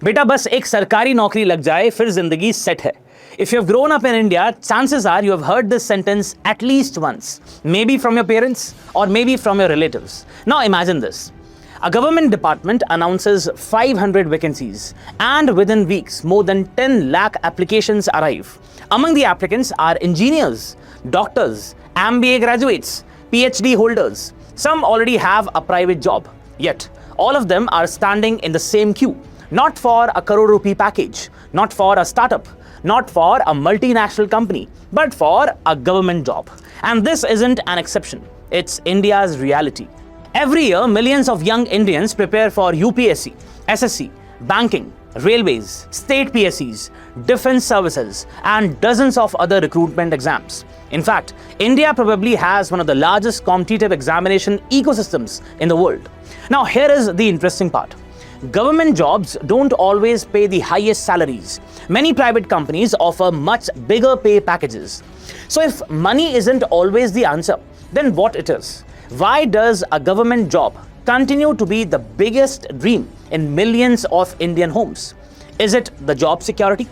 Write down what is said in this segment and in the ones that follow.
बेटा बस एक सरकारी नौकरी लग जाए फिर जिंदगी सेट है. If you have grown up in India, chances are you have heard this sentence at least once, maybe from your parents or maybe from your relatives. Now imagine this. A government department announces 500 vacancies and within weeks more than 10 lakh applications arrive. Among the applicants are engineers, doctors, MBA graduates, PhD holders. Some already have a private job. Yet, all of them are standing in the same queue. Not for a crore rupee package, not for a startup, not for a multinational company, but for a government job. And this isn't an exception. It's India's reality. Every year, millions of young Indians prepare for UPSC, SSC, banking, railways, state PSCs, defense services, and dozens of other recruitment exams. In fact, India probably has one of the largest competitive examination ecosystems in the world. Now, here is the interesting part. Government jobs don't always pay the highest salaries. Many private companies offer much bigger pay packages. So if money isn't always the answer, then what it is? Why does a government job continue to be the biggest dream in millions of Indian homes? Is it the job security?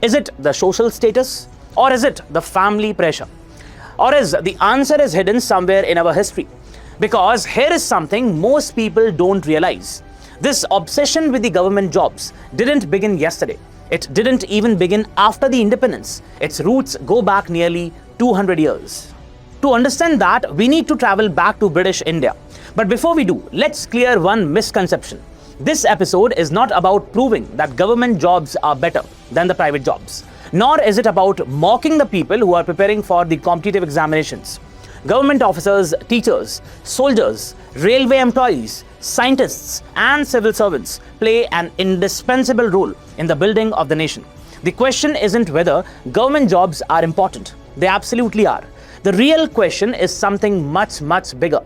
Is it the social status? Or is it the family pressure? Or is the answer is hidden somewhere in our history? Because here is something most people don't realize. This obsession with the government jobs didn't begin yesterday. It didn't even begin after the independence. Its roots go back nearly 200 years. To understand that, we need to travel back to British India. But before we do, let's clear one misconception. This episode is not about proving that government jobs are better than the private jobs. Nor is it about mocking the people who are preparing for the competitive examinations. Government officers, teachers, soldiers, railway employees, scientists and civil servants play an indispensable role in the building of the nation. The question isn't whether government jobs are important. They absolutely are. The real question is something much, much bigger.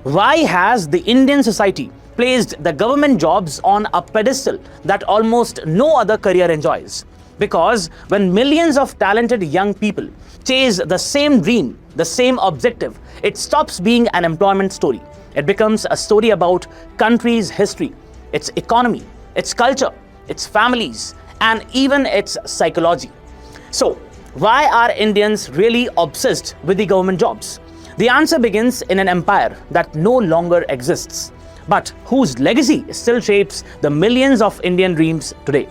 Why has the Indian society placed the government jobs on a pedestal that almost no other career enjoys? Because when millions of talented young people chase the same dream, the same objective, it stops being an employment story. It becomes a story about country's history, its economy, its culture, its families, and even its psychology. So, why are Indians really obsessed with the government jobs? The answer begins in an empire that no longer exists, but whose legacy still shapes the millions of Indian dreams today.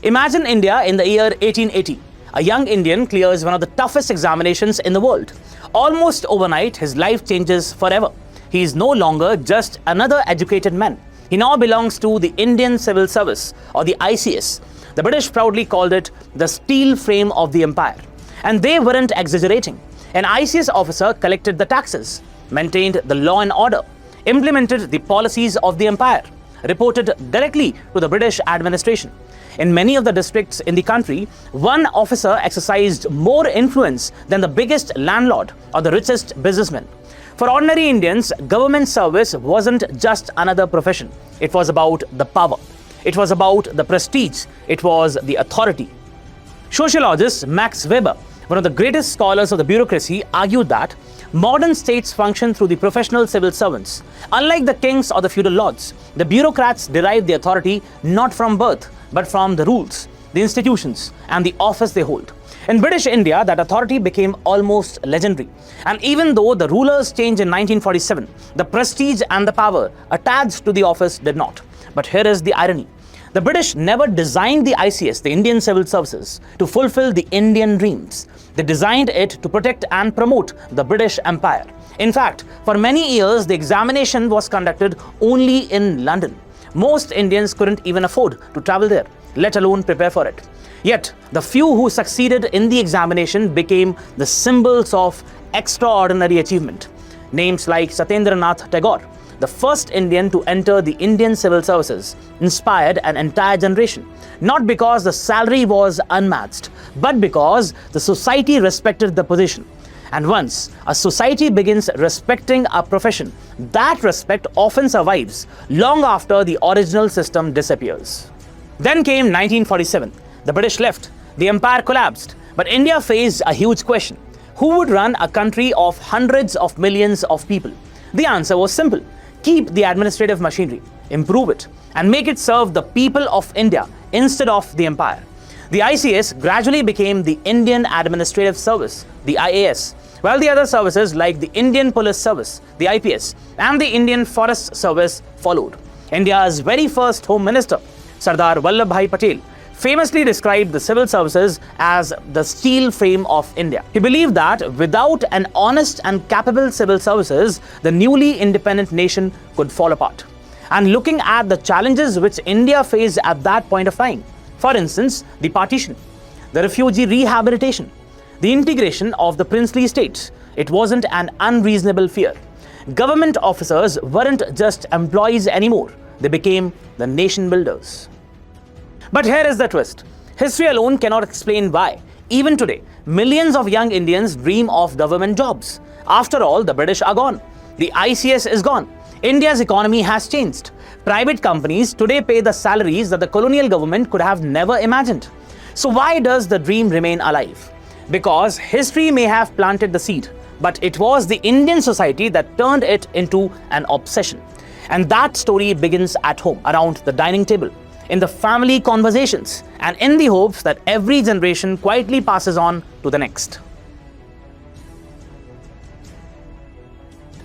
Imagine India in the year 1880. A young Indian clears one of the toughest examinations in the world. Almost overnight, his life changes forever. He is no longer just another educated man. He now belongs to the Indian Civil Service, or the ICS. The British proudly called it the steel frame of the empire. And they weren't exaggerating. An ICS officer collected the taxes, maintained the law and order, implemented the policies of the empire, reported directly to the British administration. In many of the districts in the country, one officer exercised more influence than the biggest landlord or the richest businessman. For ordinary Indians, government service wasn't just another profession. It was about the power. It was about the prestige. It was the authority. Sociologist Max Weber, one of the greatest scholars of the bureaucracy, argued that modern states function through the professional civil servants. Unlike the kings or the feudal lords, the bureaucrats derive the authority not from birth, but from the rules, the institutions, and the office they hold. In British India, that authority became almost legendary. And even though the rulers changed in 1947, the prestige and the power attached to the office did not. But here is the irony. The British never designed the ICS, the Indian Civil Services, to fulfill the Indian dreams. They designed it to protect and promote the British Empire. In fact, for many years, the examination was conducted only in London. Most Indians couldn't even afford to travel there, let alone prepare for it. Yet, the few who succeeded in the examination became the symbols of extraordinary achievement. Names like Satyendranath Tagore, the first Indian to enter the Indian Civil Services, inspired an entire generation. Not because the salary was unmatched, but because the society respected the position. And once a society begins respecting a profession, that respect often survives long after the original system disappears. Then came 1947. The British left, the empire collapsed, but India faced a huge question. Who would run a country of hundreds of millions of people? The answer was simple. keep the administrative machinery, improve it, and make it serve the people of India instead of the empire. The ICS gradually became the Indian Administrative Service, the IAS, while the other services like the Indian Police Service, the IPS, and the Indian Forest Service followed. India's very first Home Minister, Sardar Vallabhbhai Patel, famously described the civil services as the steel frame of India. He believed that without an honest and capable civil services, the newly independent nation could fall apart. And looking at the challenges which India faced at that point of time, for instance, the partition, the refugee rehabilitation, the integration of the princely states, it wasn't an unreasonable fear. Government officers weren't just employees anymore, they became the nation builders. But here is the twist. History alone cannot explain why, even today, millions of young Indians dream of government jobs. After all, the British are gone. The ICS is gone. India's economy has changed. Private companies today pay the salaries that the colonial government could have never imagined. So why does the dream remain alive? Because history may have planted the seed, but it was the Indian society that turned it into an obsession. And that story begins at home, around the dining table, in the family conversations, and in the hopes that every generation quietly passes on to the next.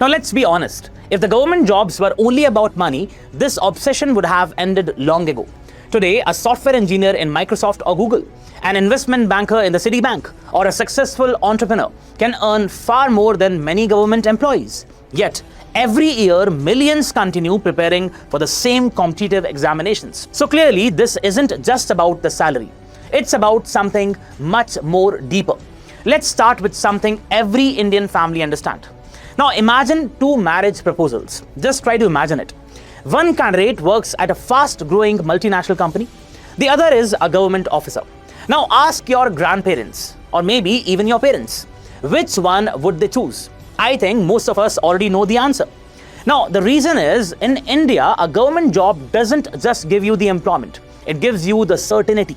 Now let's be honest. If the government jobs were only about money, this obsession would have ended long ago. Today, a software engineer in Microsoft or Google, an investment banker in the Citibank, or a successful entrepreneur can earn far more than many government employees. Yet, every year, millions continue preparing for the same competitive examinations. So clearly, this isn't just about the salary. It's about something much more deeper. Let's start with something every Indian family understands. Now imagine two marriage proposals. Just try to imagine it. One candidate works at a fast-growing multinational company. The other is a government officer. Now ask your grandparents, or maybe even your parents, which one would they choose? I think most of us already know the answer. Now the reason is, in India, a government job doesn't just give you the employment, it gives you the certainty.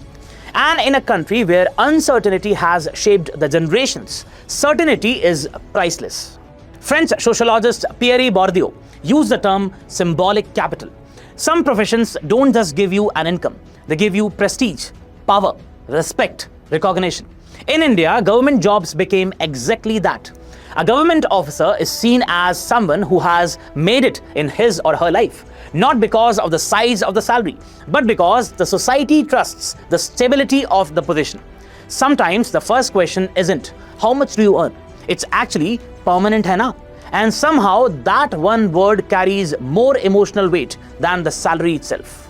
And in a country where uncertainty has shaped the generations, certainty is priceless. French sociologist Pierre Bourdieu used the term symbolic capital. Some professions don't just give you an income, they give you prestige, power, respect, recognition. In India, government jobs became exactly that. A government officer is seen as someone who has made it in his or her life, not because of the size of the salary, but because the society trusts the stability of the position. Sometimes the first question isn't, how much do you earn? It's actually, permanent hai na? And somehow that one word carries more emotional weight than the salary itself.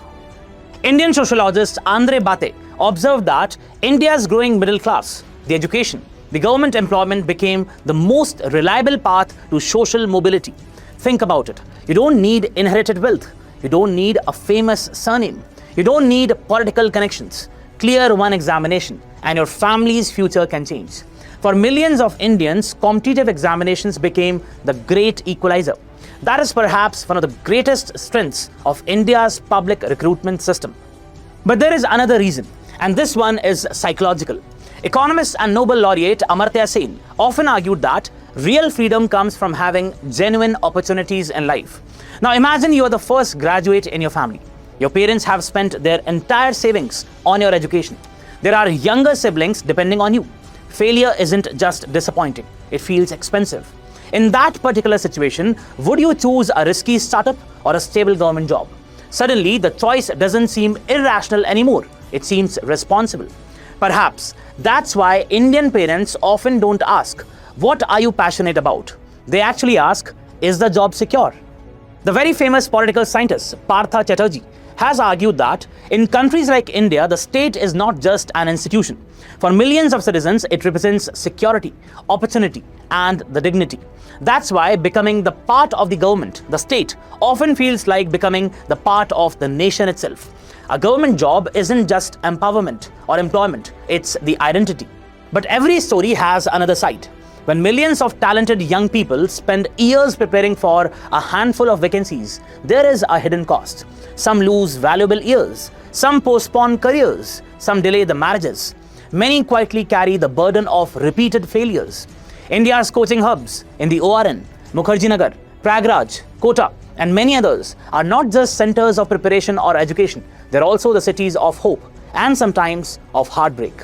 Indian sociologist André Béteille observed that India's growing middle class, the education, the government employment became the most reliable path to social mobility. Think about it. You don't need inherited wealth. You don't need a famous surname. You don't need political connections. Clear one examination and your family's future can change. For millions of Indians, competitive examinations became the great equalizer. That is perhaps one of the greatest strengths of India's public recruitment system. But there is another reason, and this one is psychological. Economist and Nobel laureate Amartya Sen often argued that real freedom comes from having genuine opportunities in life. Now imagine you are the first graduate in your family. Your parents have spent their entire savings on your education. There are younger siblings depending on you. Failure isn't just disappointing, it feels expensive. In that particular situation, would you choose a risky startup or a stable government job? Suddenly, the choice doesn't seem irrational anymore, it seems responsible. Perhaps that's why Indian parents often don't ask, what are you passionate about? They actually ask, is the job secure? The very famous political scientist, Partha Chatterjee, has argued that in countries like India, the state is not just an institution. For millions of citizens, it represents security, opportunity, and the dignity. That's why becoming the part of the government, the state, often feels like becoming the part of the nation itself. A government job isn't just empowerment or employment, it's the identity. But every story has another side. When millions of talented young people spend years preparing for a handful of vacancies, there is a hidden cost. Some lose valuable years, some postpone careers, some delay the marriages. Many quietly carry the burden of repeated failures. India's coaching hubs in the ORN, Mukherjee Nagar, Prayagraj, Kota, and many others are not just centers of preparation or education, they're also the cities of hope and sometimes of heartbreak.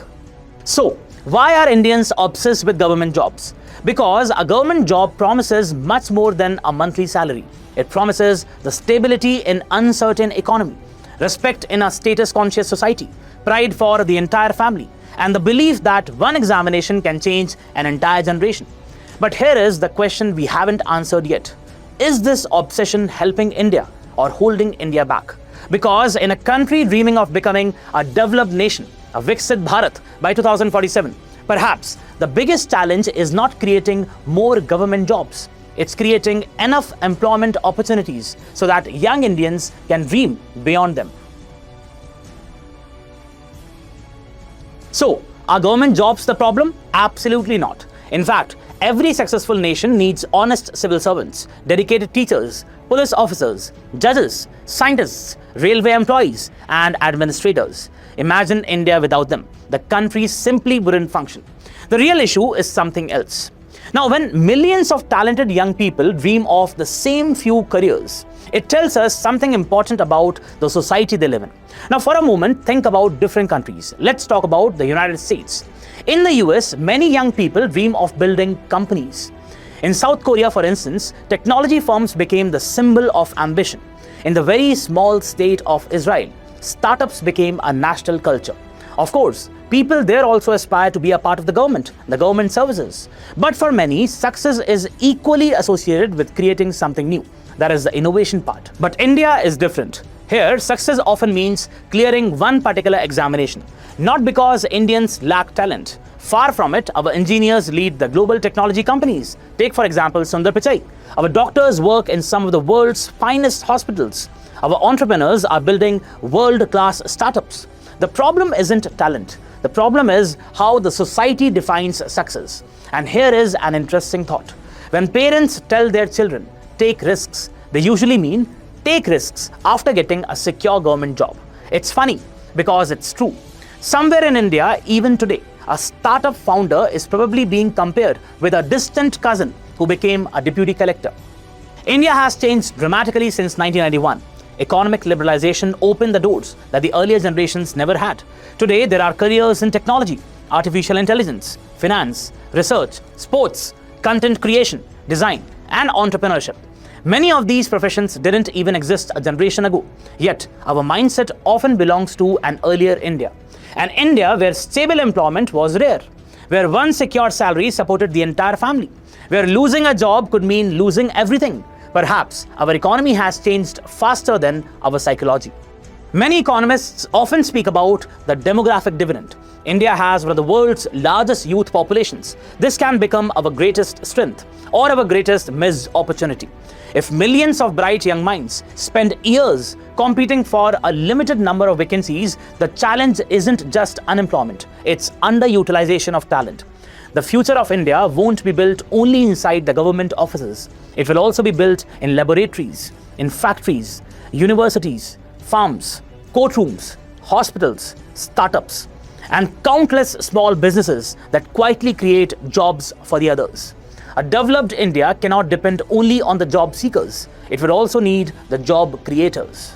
So, why are Indians obsessed with government jobs? Because a government job promises much more than a monthly salary. It promises the stability in uncertain economy, respect in a status-conscious society, pride for the entire family, and the belief that one examination can change an entire generation. But here is the question we haven't answered yet. Is this obsession helping India or holding India back? Because in a country dreaming of becoming a developed nation, a Viksit Bharat by 2047, perhaps the biggest challenge is not creating more government jobs. It's creating enough employment opportunities so that young Indians can dream beyond them. So, are government jobs the problem? Absolutely not. In fact, every successful nation needs honest civil servants, dedicated teachers, police officers, judges, scientists, railway employees, and administrators. Imagine India without them. The country simply wouldn't function. The real issue is something else. Now, when millions of talented young people dream of the same few careers, it tells us something important about the society they live in. Now, for a moment, think about different countries. Let's talk about the United States. In the US, many young people dream of building companies. In South Korea, for instance, technology firms became the symbol of ambition. In the very small state of Israel, startups became a national culture. Of course, people there also aspire to be a part of the government services. But for many, success is equally associated with creating something new. That is the innovation part. But India is different. Here, success often means clearing one particular examination. Not because Indians lack talent. Far from it, our engineers lead the global technology companies. Take, for example, Sundar Pichai. Our doctors work in some of the world's finest hospitals. Our entrepreneurs are building world-class startups. The problem isn't talent. The problem is how the society defines success. And here is an interesting thought. When parents tell their children, take risks, they usually mean take risks after getting a secure government job. It's funny because it's true. Somewhere in India, even today, a startup founder is probably being compared with a distant cousin who became a deputy collector. India has changed dramatically since 1991. Economic liberalization opened the doors that the earlier generations never had. Today, there are careers in technology, artificial intelligence, finance, research, sports, content creation, design, and entrepreneurship. Many of these professions didn't even exist a generation ago. Yet, our mindset often belongs to an earlier India. An India where stable employment was rare, where one secure salary supported the entire family, where losing a job could mean losing everything. Perhaps our economy has changed faster than our psychology. Many economists often speak about the demographic dividend. India has one of the world's largest youth populations. This can become our greatest strength or our greatest missed opportunity. If millions of bright young minds spend years competing for a limited number of vacancies, the challenge isn't just unemployment, it's underutilization of talent. The future of India won't be built only inside the government offices. It will also be built in laboratories, in factories, universities, farms, courtrooms, hospitals, startups, and countless small businesses that quietly create jobs for the others. A developed India cannot depend only on the job seekers. It will also need the job creators.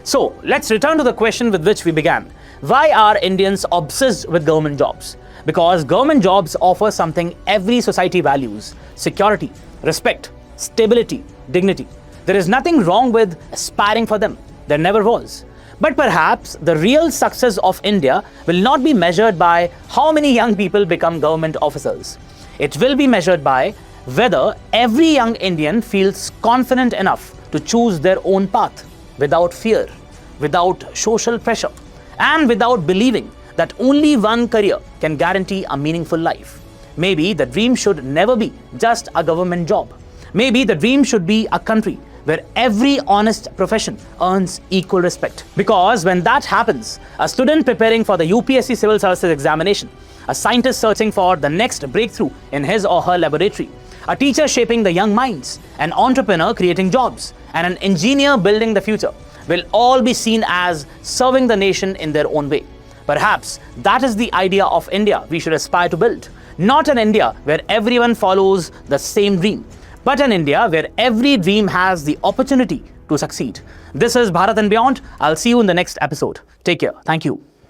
So, let's return to the question with which we began. Why are Indians obsessed with government jobs? Because government jobs offer something every society values: security, respect, stability, dignity. There is nothing wrong with aspiring for them. There never was. But perhaps the real success of India will not be measured by how many young people become government officers. It will be measured by whether every young Indian feels confident enough to choose their own path without fear, without social pressure, and without believing that only one career can guarantee a meaningful life. Maybe the dream should never be just a government job. Maybe the dream should be a country where every honest profession earns equal respect. Because when that happens, a student preparing for the UPSC Civil Services examination, a scientist searching for the next breakthrough in his or her laboratory, a teacher shaping the young minds, an entrepreneur creating jobs, and an engineer building the future will all be seen as serving the nation in their own way. Perhaps that is the idea of India we should aspire to build. Not an India where everyone follows the same dream, but an India where every dream has the opportunity to succeed. This is Bharat and Beyond. I'll see you in the next episode. Take care. Thank you.